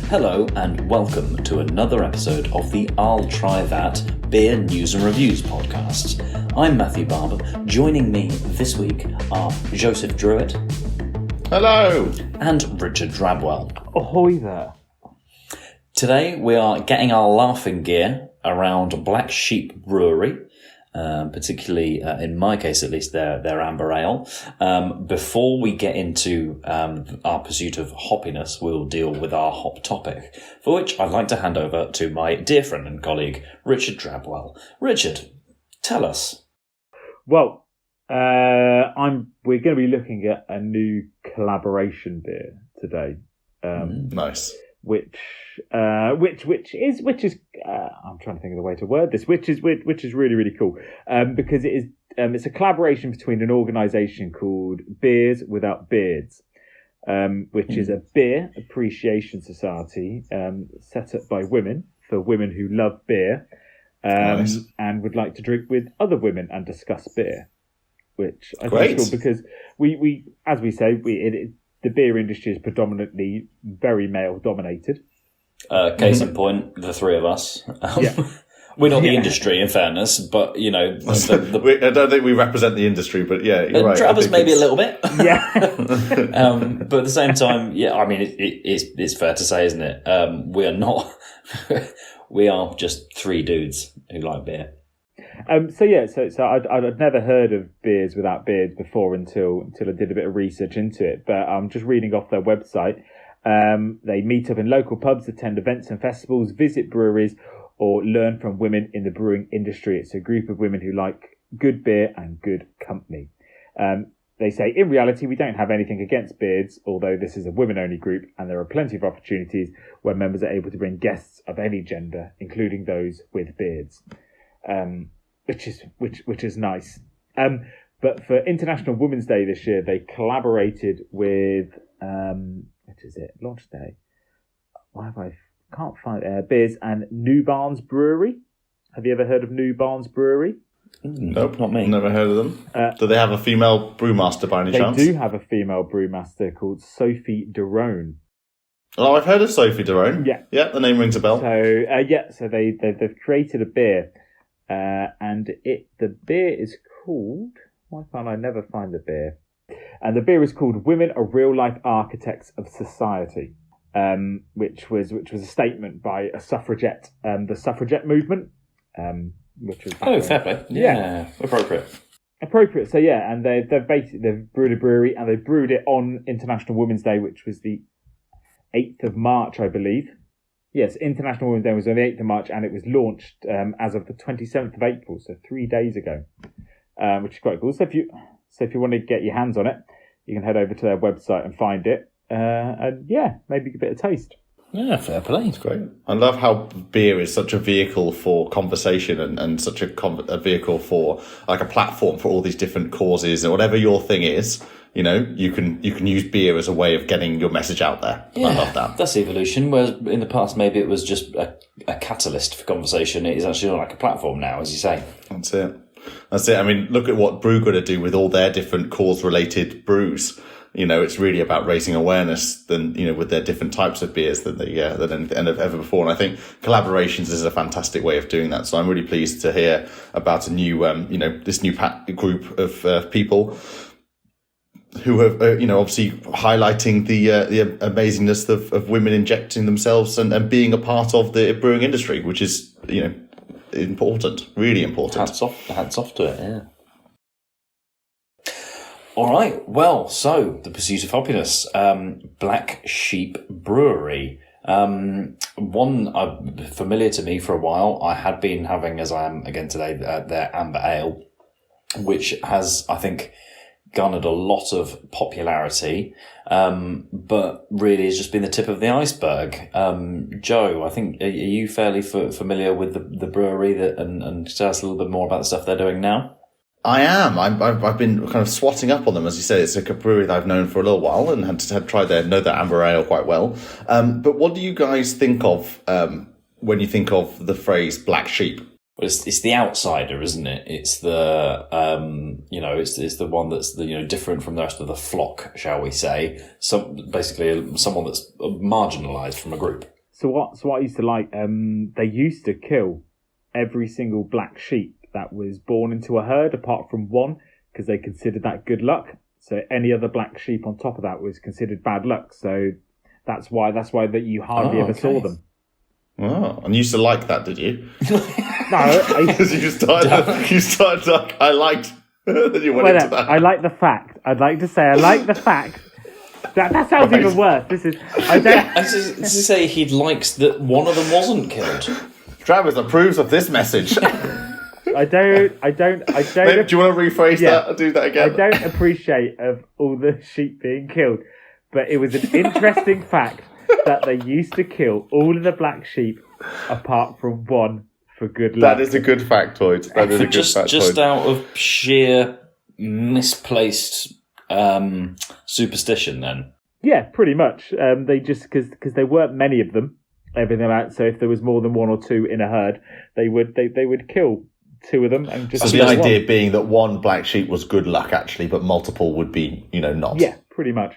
Hello and welcome to another episode of the I'll Try That Beer News and Reviews podcast. I'm Matthew Barber. Joining me this week are Joseph Druitt. Hello! And Richard Drabwell. Ahoy there. Today we are getting our laughing gear around Black Sheep Brewery. Particularly, in my case at least, their amber ale. Before we get into our pursuit of hoppiness, we'll deal with our hop topic, for which I'd like to hand over to my dear friend and colleague, Richard Drabwell. Richard, tell us. Well, we're going to be looking at a new collaboration beer today. Nice. Which is I'm trying to think of the way to word this, which is really, really cool. Because it's a collaboration between an organisation called Beers Without Beards, which is a beer appreciation society set up by women for women who love beer and would like to drink with other women and discuss beer. Which I think is cool because we as we say, the beer industry is predominantly very male dominated. Case in point, the three of us. We're not the industry, in fairness, but, you know... I don't think we represent the industry, but yeah, you're right. Travis maybe a little bit. Yeah. But at the same time, yeah, I mean, it's fair to say, isn't it? We are not... we are just three dudes who like beer. So I'd never heard of Beers Without Beards before until I did a bit of research into it. But I'm just reading off their website. They meet up in local pubs, attend events and festivals, visit breweries, or learn from women in the brewing industry. It's a group of women who like good beer and good company. They say, in reality, we don't have anything against beards, although this is a women-only group, and there are plenty of opportunities where members are able to bring guests of any gender, including those with beards. Which is nice. But for International Women's Day this year, they collaborated with Launch Day. Can't find Beers and New Barnes Brewery. Have you ever heard of New Barnes Brewery? Nope, not me. Never heard of them. Do they have a female brewmaster by any chance? They do have a female brewmaster called Sophie Derone. Oh, I've heard of Sophie Derone. Yeah, the name rings a bell. So they've created a beer. And the beer is called... Why can't I never find the beer? And the beer is called Women Are Real Life Architects of Society, which was a statement by a suffragette, the suffragette movement, which was fair play. Yeah. Appropriate. So yeah, and they've brewed a brewery and they brewed it on International Women's Day, which was the 8th of March, I believe. Yes, International Women's Day was on the 8th of March, and it was launched as of the 27th of April, so 3 days ago, which is quite cool. So if you want to get your hands on it, you can head over to their website and find it, and maybe a bit of taste. Yeah, fair play. It's great. I love how beer is such a vehicle for conversation and such a vehicle for like a platform for all these different causes and whatever your thing is. You know, you can use beer as a way of getting your message out there. Yeah, I love that. That's evolution. Whereas in the past, maybe it was just a catalyst for conversation. It is actually like a platform now, as you say. That's it. I mean, look at what Brew Gonna do with all their different cause-related brews. You know, it's really about raising awareness with their different types of beers than ever before. And I think collaborations is a fantastic way of doing that. So I'm really pleased to hear about a new, this new group of people who have, obviously highlighting the amazingness of women injecting themselves and being a part of the brewing industry, which is, important, really important. Hats off to it, yeah. All right, well, so the pursuit of hoppiness, Black Sheep Brewery. One familiar to me for a while. I had been having, as I am again today, their amber ale, which has, I think, garnered a lot of popularity, but really has just been the tip of the iceberg. Joe, I think, are you fairly familiar with the brewery and tell us a little bit more about the stuff they're doing now? I am. I've been kind of swatting up on them, as you said. It's a brewery that I've known for a little while and had tried know their amber ale quite well. But what do you guys think of when you think of the phrase Black Sheep? Well, it's the outsider, isn't it? It's the it's the one that's different from the rest of the flock, shall we say? Basically someone that's marginalised from a group. So what I used to like, they used to kill every single black sheep that was born into a herd, apart from one, because they considered that good luck. So any other black sheep on top of that was considered bad luck. So that's why that you hardly ever saw them. Oh, and you used to like that, did you? No, Because you started like, I liked that you went into that. I like the fact. I'd like to say I like the fact. That sounds even worse. I was to say he likes that one of them wasn't killed. Travis approves of this message. I don't. Maybe, do you want to rephrase that? I'll do that again. I don't appreciate of all the sheep being killed, but it was an interesting fact that they used to kill all of the black sheep apart from one for good luck. That is a good factoid. That is a good factoid. Just out of sheer misplaced superstition, then. Yeah, pretty much. They just because there weren't many of them. Everything about so if there was more than one or two in a herd, they would kill two of them and just. So the idea being that one black sheep was good luck, actually, but multiple would be, not. Yeah, pretty much.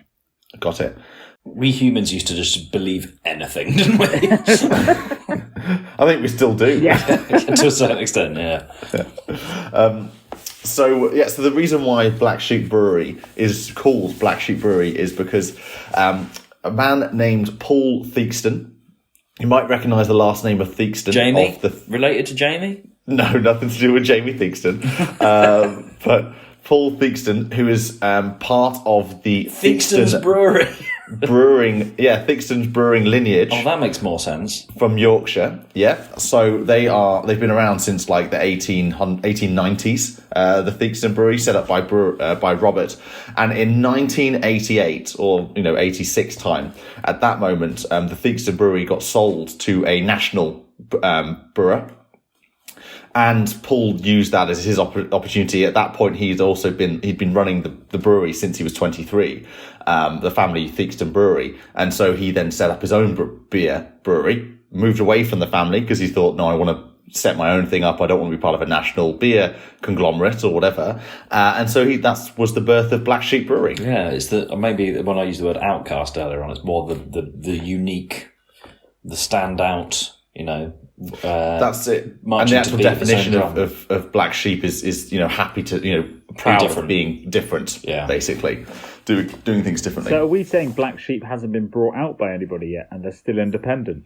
Got it. We humans used to just believe anything, didn't we? I think we still do. Yeah, to a certain extent. Yeah. So the reason why Black Sheep Brewery is called Black Sheep Brewery is because a man named Paul Theakston. You might recognise the last name of Theakston. Jamie? Related to Jamie? No, nothing to do with Jamie Theakston. But Paul Theakston, who is part of the Theakston's Brewery. Theakston's brewing lineage. Oh, that makes more sense. From Yorkshire, yeah. So they've been around since like the 1890s. The Theakston Brewery, set up by Robert, and in 1988 or 86 time, at that moment, the Theakston Brewery got sold to a national brewer. And Paul used that as his opportunity. At that point, he'd been running the brewery since he was 23, the family Theakston Brewery. And so he then set up his own beer brewery, moved away from the family because he thought, no, I want to set my own thing up. I don't want to be part of a national beer conglomerate or whatever. And so that was the birth of Black Sheep Brewery. Yeah, it's maybe when I used the word outcast earlier on, it's more the unique, the standout, that's it. And the actual definition of black sheep is happy to proud of being different. Yeah, basically doing things differently. So are we saying Black Sheep hasn't been brought out by anybody yet, and they're still independent?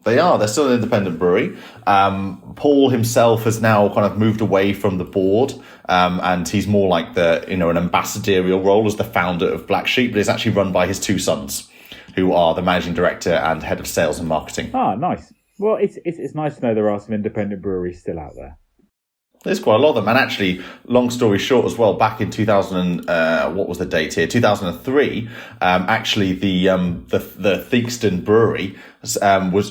They are. They're still an independent brewery. Paul himself has now kind of moved away from the board, and he's more like an ambassadorial role as the founder of Black Sheep. But it's actually run by his two sons, who are the managing director and head of sales and marketing. Ah, nice. Well, it's nice to know there are some independent breweries still out there. There's quite a lot of them. And actually, long story short as well, back in 2000, what was the date here? 2003, actually the Theakston Brewery was,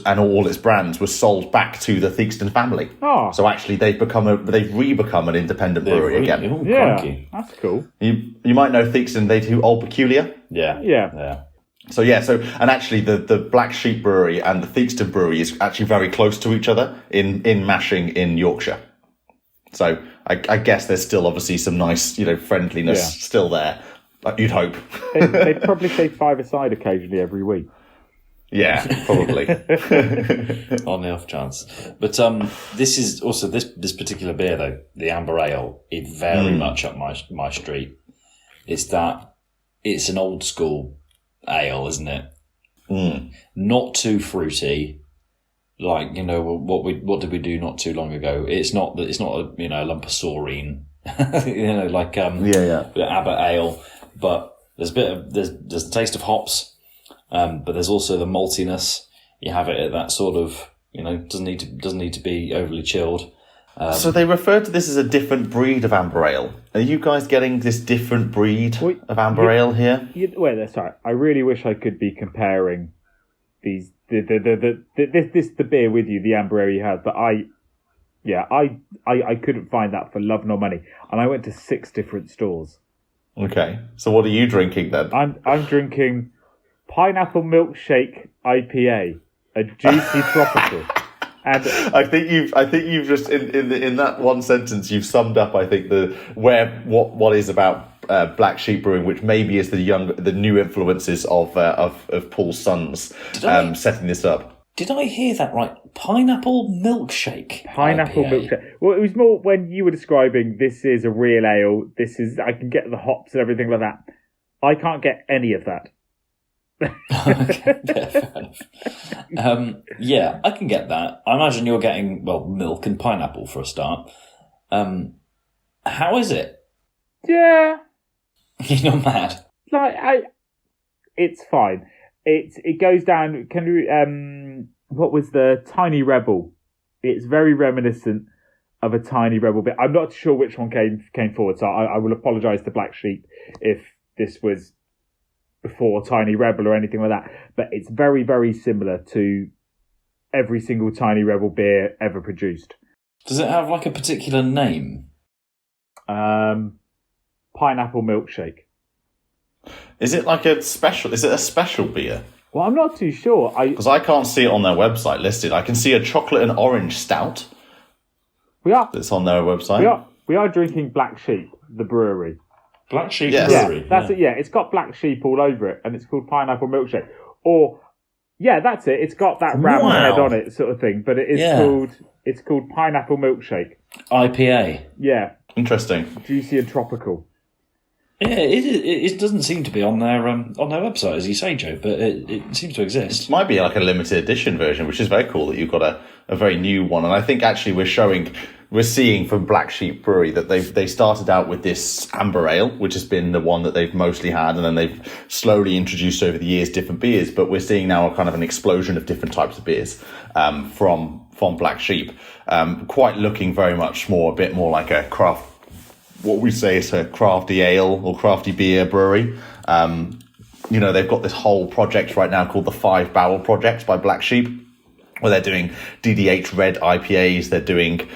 and all its brands were sold back to the Theakston family. Oh. So actually they've re-become an independent brewery again. Ooh, yeah, cranky. That's cool. You might know Theakston, they do Old Peculiar. Yeah. So and actually the Black Sheep Brewery and the Theakston Brewery is actually very close to each other in Mashing in Yorkshire. So I guess there's still obviously some nice, friendliness still there. You'd hope. They'd probably say five-a-side occasionally every week. Yeah, probably. On the off chance. But this is also this particular beer though, the Amber Ale, is very much up my street. It's an old school ale, isn't it? Not too fruity. Like, what did we do not too long ago? It's not a lump of saurine, like Abbott Ale, but there's the taste of hops, but there's also the maltiness. You have it at that sort of, doesn't need to be overly chilled. So they refer to this as a different breed of Amber Ale. Are you guys getting this different breed of Amber Ale here? Wait, sorry. I really wish I could be comparing these the beer with you, the Amber Ale you had, but I couldn't find that for love nor money, and I went to 6 different stores. Okay, so what are you drinking then? I'm drinking Pineapple Milkshake IPA, a juicy tropical. And I think you've just in that one sentence you've summed up. I think what is about Black Sheep Brewing, which maybe is the new influences of Paul's sons setting this up. Did I hear that right? Pineapple milkshake. Pineapple IPA. milkshake. Well, it was more when you were describing this is a real ale. I can get the hops and everything like that. I can't get any of that. Okay, fair enough. Yeah, I can get that. I imagine you're getting, well, milk and pineapple for a start. How is it? Yeah, You're mad. it's fine. It goes down. Can we? What was the Tiny Rebel? It's very reminiscent of a Tiny Rebel bit. I'm not sure which one came forward, so I will apologise to Black Sheep if this was before Tiny Rebel or anything like that. But it's very, very similar to every single Tiny Rebel beer ever produced. Does it have like a particular name? Pineapple milkshake. Is it like a special? Is it a special beer? Well, I'm not too sure. Because I can't see it on their website listed. I can see a chocolate and orange stout. We are on their website. We are drinking Black Sheep, the brewery. Black Sheep Yeah, Brewery. that's it. Yeah, it's got Black Sheep all over it, and it's called Pineapple Milkshake. Or yeah, that's it. It's got that ram head on it, sort of thing. But it is called Pineapple Milkshake. IPA. Yeah, Interesting. juicy and tropical. Yeah, it doesn't seem to be on their website, as you say, Joe, but it seems to exist. It might be like a limited edition version, which is very cool that you've got a very new one. And I think actually we're seeing from Black Sheep Brewery that they started out with this amber ale, which has been the one that they've mostly had, and then they've slowly introduced over the years different beers. But we're seeing now a kind of an explosion of different types of beers from Black Sheep, quite looking very much a bit more like a craft. What we say is a crafty ale or crafty beer brewery. They've got this whole project right now called the 5 Barrel Project by Black Sheep, where they're doing DDH red IPAs. They're doing,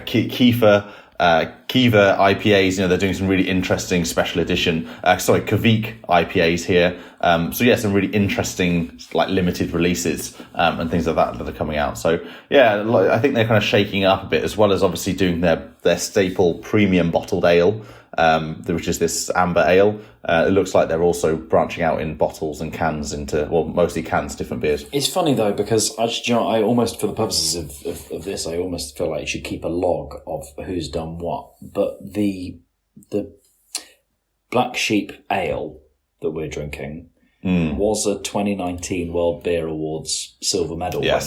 Kiva IPAs. They're doing some really interesting special edition, Kavik IPAs here. Some really interesting, like, limited releases, and things like that are coming out. So yeah, I think they're kind of shaking up a bit, as well as obviously doing their staple premium bottled ale, which is this amber ale. It looks like they're also branching out in bottles and cans mostly cans, different beers. It's funny though, because I almost, for the purposes of this, I almost feel like you should keep a log of who's done what. But the Black Sheep Ale that we're drinking was a 2019 World Beer Awards silver medal winner.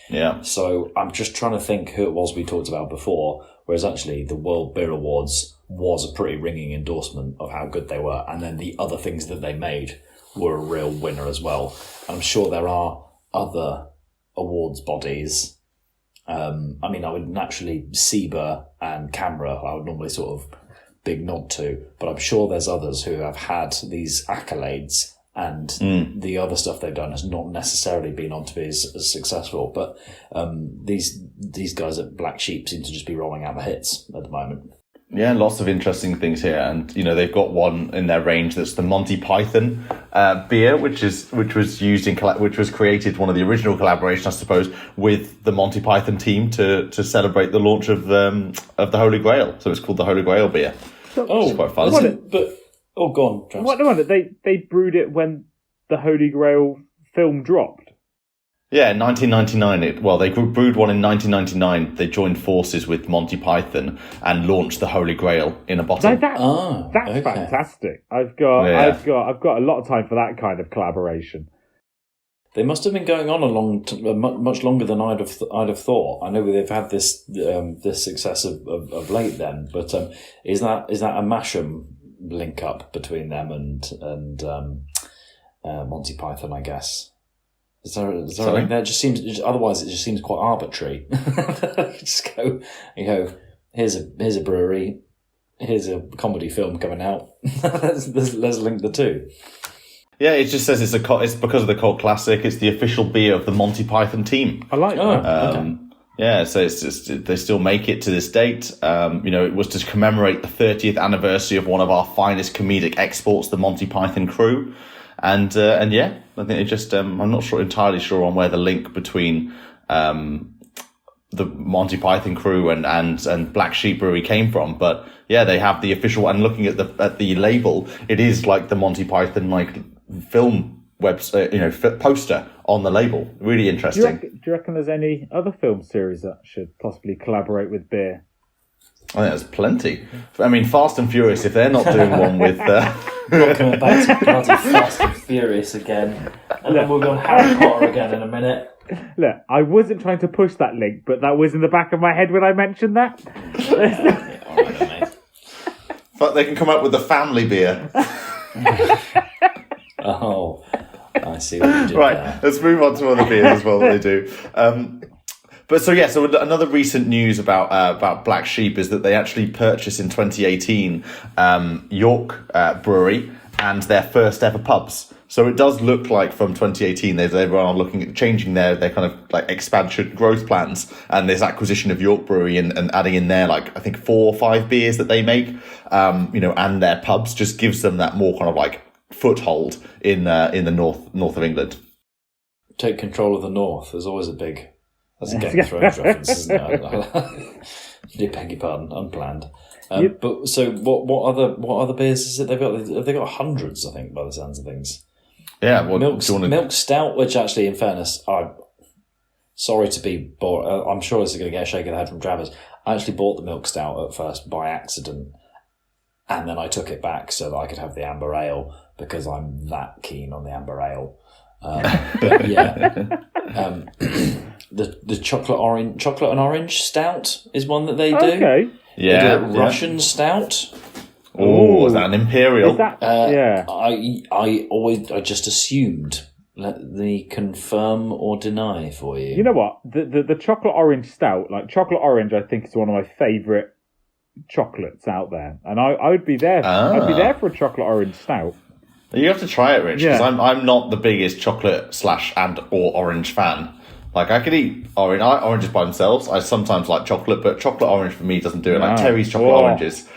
Yeah. So I'm just trying to think who it was we talked about before, whereas actually the World Beer Awards was a pretty ringing endorsement of how good they were, and then the other things that they made were a real winner as well. And I'm sure there are other awards bodies. I would naturally SIBA and CAMRA, I would normally sort of big nod to, but I'm sure there's others who have had these accolades, and the other stuff they've done has not necessarily been on to be as successful. But these guys at Black Sheep seem to just be rolling out the hits at the moment. Yeah, lots of interesting things here, and they've got one in their range that's the Monty Python beer, which was used which was created, one of the original collaborations, I suppose, with the Monty Python team to celebrate the launch of the Holy Grail. So it's called the Holy Grail beer. It's quite fun. Go on, Travis. What the one that they brewed it when the Holy Grail film dropped? Yeah, in 1999. They brewed one in 1999. They joined forces with Monty Python and launched the Holy Grail in a bottle. That's fantastic. I've got a lot of time for that kind of collaboration. They must have been going on much longer than I'd have thought. I know they've had this success of late then, but is that a Masham link up between them and Monty Python, I guess? Is there a link there? It just seems, otherwise it just seems quite arbitrary. Just go, here's a brewery, here's a comedy film coming out. let's link the two. Yeah, it just says it's because of the cult classic. It's the official beer of the Monty Python team. I like that. Okay. Yeah, so it's just, they still make it to this date. It was to commemorate the 30th anniversary of one of our finest comedic exports, the Monty Python crew. And yeah, I think it just, I'm not entirely sure on where the link between the Monty Python crew and Black Sheep Brewery came from, but yeah, they have the official. And looking at the label, it is like the Monty Python film poster on the label. Really Do interesting. you reckon there's any other film series that should possibly collaborate with beer? I think there's plenty. I mean, Fast and Furious, if they're not doing one with... We're coming back to bloody Fast and Furious again. And then we'll go on Harry Potter again in a minute. Look, I wasn't trying to push that link, but that was in the back of my head when I mentioned that. Yeah, all right, mate. But they can come up with a family beer. Oh, I see what you did Right, there. let's move on to other beers as well that they do. So another recent news about Black Sheep is that they actually purchased in 2018 York Brewery and their first ever pubs. So it does look like from 2018 they were looking at changing their kind of like expansion growth plans, and this acquisition of York Brewery and adding in there like I think 4 or 5 beers that they make, and their pubs just gives them that more kind of like foothold in the north of England. Take control of the North. There's always a big... That's a Game of Thrones reference, isn't it? I beg your pardon, unplanned. But so, what other beers is it they've got? They've got hundreds, I think, by the sounds of things. Yeah, well, Milk Stout, which actually, in fairness, I'm sorry to be bored. I'm sure this is going to get a shake of the head from Travis. I actually bought the Milk Stout at first by accident, and then I took it back so that I could have the Amber Ale because I'm that keen on the Amber Ale. But yeah. The chocolate and orange stout is one that they do. Okay. Yeah, They do a Russian stout. Oh, is that an imperial? Is that, I just assumed. Let me confirm or deny for you. You know what? The chocolate orange stout, like chocolate orange, I think is one of my favourite chocolates out there, and I would be there. I'd be there for a chocolate orange stout. You have to try it, Rich, because Yeah. I'm not the biggest chocolate / and or orange fan. Like, I could eat oranges by themselves. I sometimes like chocolate, but chocolate orange for me doesn't do it. Like No. Terry's chocolate Oh. oranges.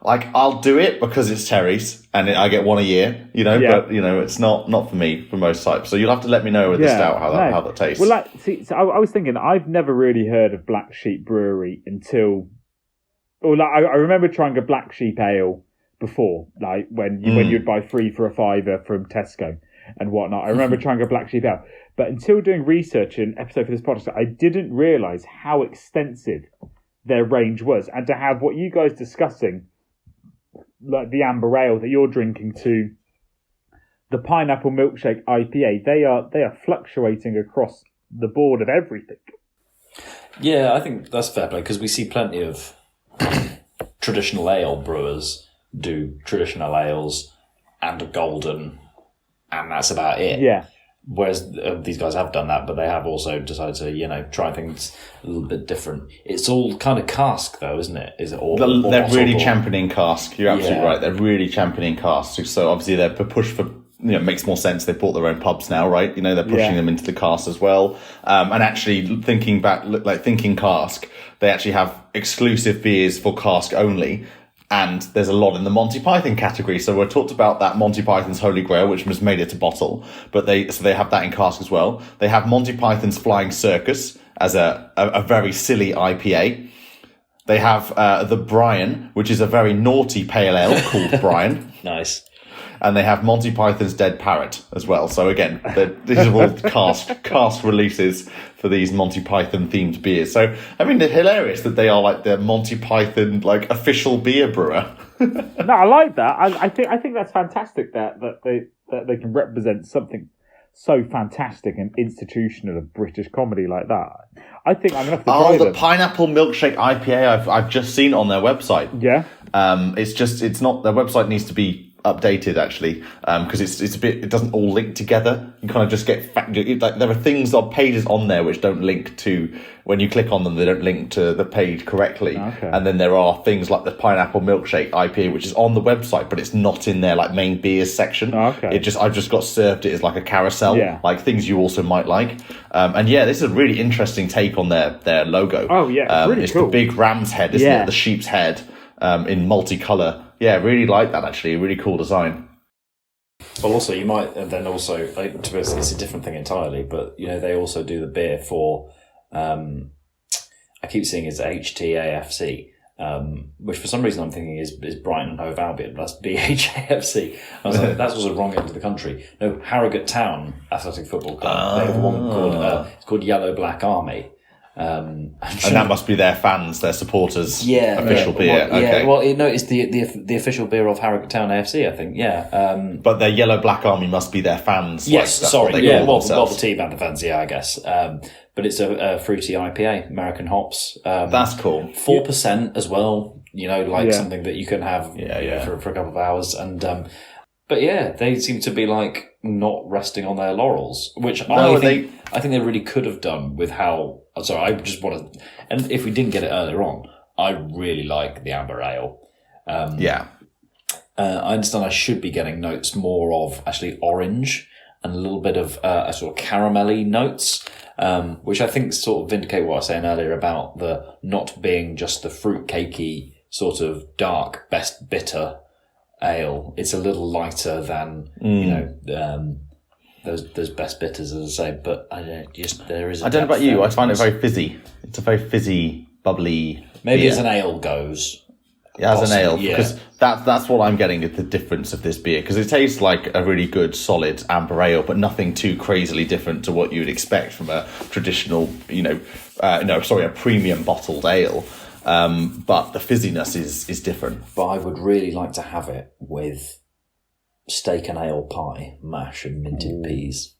Like, I'll do it because it's Terry's, and I get one a year, Yeah. but, it's not for me for most types. So you'll have to let me know with the stout how that tastes. Well, I was thinking, I've never really heard of Black Sheep Brewery until... Well, I remember trying a Black Sheep Ale before, like when you'd buy 3 for a £5 from Tesco and whatnot. I remember trying a Black Sheep Ale. But until doing research and episode for this podcast, I didn't realise how extensive their range was. And to have what you guys discussing, like the Amber Ale that you're drinking to the Pineapple Milkshake IPA, they are fluctuating across the board of everything. Yeah, I think that's fair play because we see plenty of traditional ale brewers do traditional ales and a golden, and that's about it. Yeah. Whereas these guys have done that, but they have also decided to, try things a little bit different. It's all kind of cask, though, isn't it? Is it all? They're really championing cask. You're absolutely Yeah. right. They're really championing cask. So obviously they're push for, makes more sense. They've bought their own pubs now, right? They're pushing them into the cask as well. And actually thinking cask, they actually have exclusive beers for cask only. And there's a lot in the Monty Python category. So we talked about that Monty Python's Holy Grail, which was made it to bottle, but they have that in cask as well. They have Monty Python's Flying Circus as a very silly IPA. They have the Brian, which is a very naughty pale ale called Brian. Nice. And they have Monty Python's Dead Parrot as well. So again, these are all cast releases for these Monty Python themed beers. So I mean, they're hilarious that they are like the Monty Python like official beer brewer. No, I like that. I think that's fantastic that they can represent something so fantastic and institutional of British comedy like that. I think I'm gonna have to try the them. Pineapple Milkshake IPA I've just seen on their website. Yeah. It's not, their website needs to be updated actually, because it's a bit, it doesn't all link together. You kind of just get like there are things on pages on there which don't link to, when you click on them they don't link to the page correctly. Okay. And then there are things like the Pineapple Milkshake IPA which is on the website but it's not in their like main beers section. Okay. I've just got served it as like a carousel, Yeah. things you also might like. And yeah, this is a really interesting take on their logo. Oh, yeah, it's really it's cool. the big ram's head, isn't Yeah. it? The sheep's head in multicolour. Yeah, really like that actually. A really cool design. Well, also you might, and then also to be honest, it's a different thing entirely. But they also do the beer for. I keep seeing it's HTAFC, which for some reason I'm thinking is Brighton and Hove Albion, but that's BHAFC. I was like, that's also the wrong end of the country. No, Harrogate Town Athletic Football Club. They have one called it's called Yellow Black Army. And that must be their fans, their supporters' official beer. Well, okay. Well, it's the official beer of Harrogate Town AFC, I think. Yeah. But their Yellow Black Army must be their fans. Yes, that's sorry. what they call themselves. The team and the fans, I guess. But it's a fruity IPA, American hops. That's cool. 4% as well. Something that you can have for a couple of hours. And but yeah, they seem to be like not resting on their laurels, which I think they really could have done with how. Sorry, I just want to. And if we didn't get it earlier on, I really like the amber ale. I understand I should be getting notes more of actually orange and a little bit of a sort of caramelly notes, which I think sort of vindicate what I was saying earlier about the not being just the fruit cakey sort of dark best bitter ale. It's a little lighter than those best bitters, as I say. But I don't know about you. I find it very fizzy. It's a very fizzy, bubbly. Maybe beer. as an ale goes. Yeah, as an ale, because that's what I'm getting at the difference of this beer, because it tastes like a really good, solid amber ale, but nothing too crazily different to what you would expect from a traditional, a premium bottled ale. But the fizziness is different. But I would really like to have it with steak and ale pie, mash and minted peas.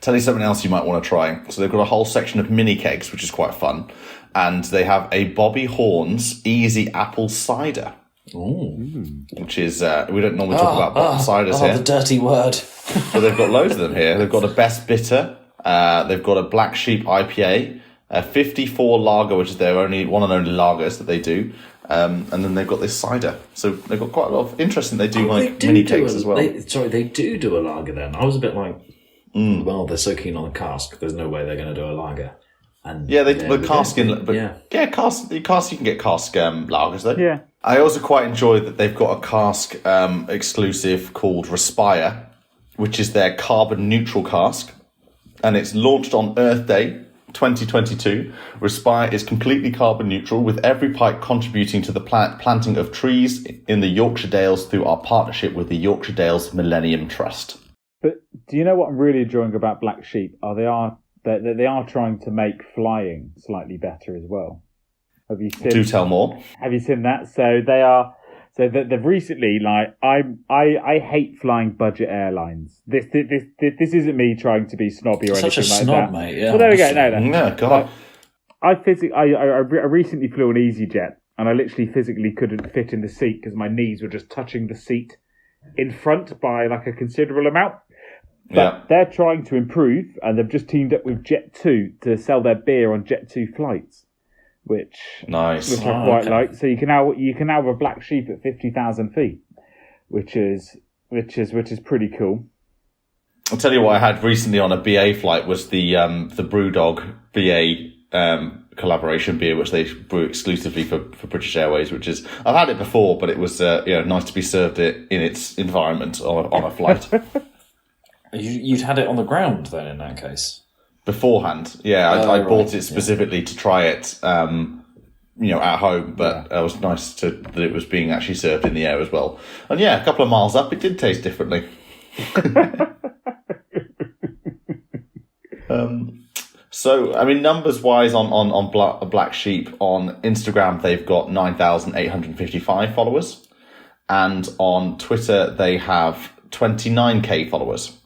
Tell you something else you might want to try. So they've got a whole section of mini kegs, which is quite fun. And they have a Bobby Horn's Easy Apple Cider. Which is, we don't normally talk about bottled ciders here. The dirty word. But they've got loads of them here. They've got a Best Bitter. They've got a Black Sheep IPA. A 54 lager, which is their only one and only lagers that they do. And then they've got this cider. So they've got quite a lot of interesting. They do mini kegs as well. They do a lager then. I was a bit like, well, they're so keen on the cask. There's no way they're going to do a lager. And the cask cask you can get cask lagers though. Yeah. I also quite enjoy that they've got a cask exclusive called Respire, which is their carbon neutral cask, and it's launched on Earth Day 2022. Respire is completely carbon neutral, with every pint contributing to the planting of trees in the Yorkshire Dales through our partnership with the Yorkshire Dales Millennium Trust. But do you know what I'm really enjoying about Black Sheep? They are trying to make flying slightly better as well. Have you seen? Do tell more. Have you seen that? So they are. So they've recently, I hate flying budget airlines. This isn't me trying to be snobby or Such anything a like snob, that. mate. Yeah. Well, there we go. No. No, God. I recently flew an EasyJet, and I literally physically couldn't fit in the seat because my knees were just touching the seat in front by like a considerable amount. But they're trying to improve, and they've just teamed up with Jet2 to sell their beer on Jet2 flights, which I quite like. So you can now have a Black Sheep at 50,000 feet, which is pretty cool. I'll tell you what I had recently on a BA flight was the Brewdog BA collaboration beer, which they brew exclusively for British Airways. Which is, I've had it before, but it was nice to be served it in its environment on a flight. You'd had it on the ground then, in that case. Beforehand, I bought it specifically to try it, at home. But it was nice that it was being actually served in the air as well. And a couple of miles up, it did taste differently. So, I mean, numbers-wise on Black Sheep, on Instagram, they've got 9,855 followers. And on Twitter, they have 29k followers.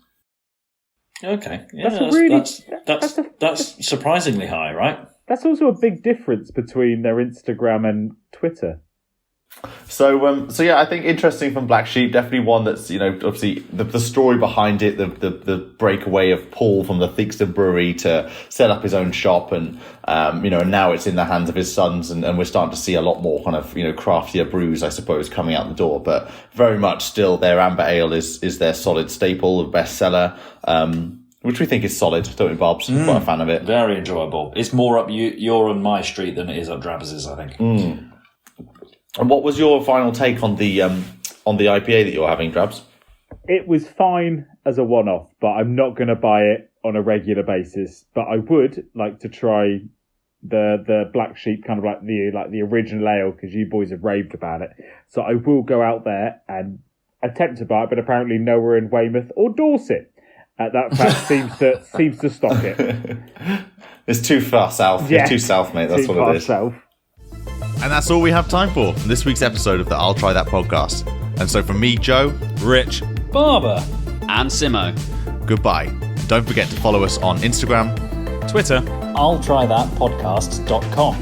Okay. Yeah, that's surprisingly high, right? That's also a big difference between their Instagram and Twitter. So I think interesting from Black Sheep, definitely one that's, obviously the story behind it, the breakaway of Paul from the Theakston Brewery to set up his own shop, and and now it's in the hands of his sons, and we're starting to see a lot more kind of craftier brews, I suppose, coming out the door. But very much still their amber ale is their solid staple, the bestseller, which we think is solid, don't we, Bobs? Quite a fan of it. Very enjoyable. It's more up your and my street than it is up Drabs', I think. And what was your final take on the IPA that you're having, Drabs? It was fine as a one-off, but I'm not going to buy it on a regular basis. But I would like to try the Black Sheep, kind of like the original ale, because you boys have raved about it. So I will go out there and attempt to buy it, but apparently nowhere in Weymouth or Dorset. That fact seems to stop it. It's too far south. Yeah. It's too south, mate. That's Too what far it is. south. And that's all we have time for this week's episode of the I'll Try That podcast. And so from me, Joe, Rich, Barber. And Simo. goodbye. Don't forget to follow us on Instagram, Twitter. I'll try that podcast.com.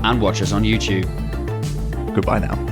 And watch us on YouTube. Goodbye now.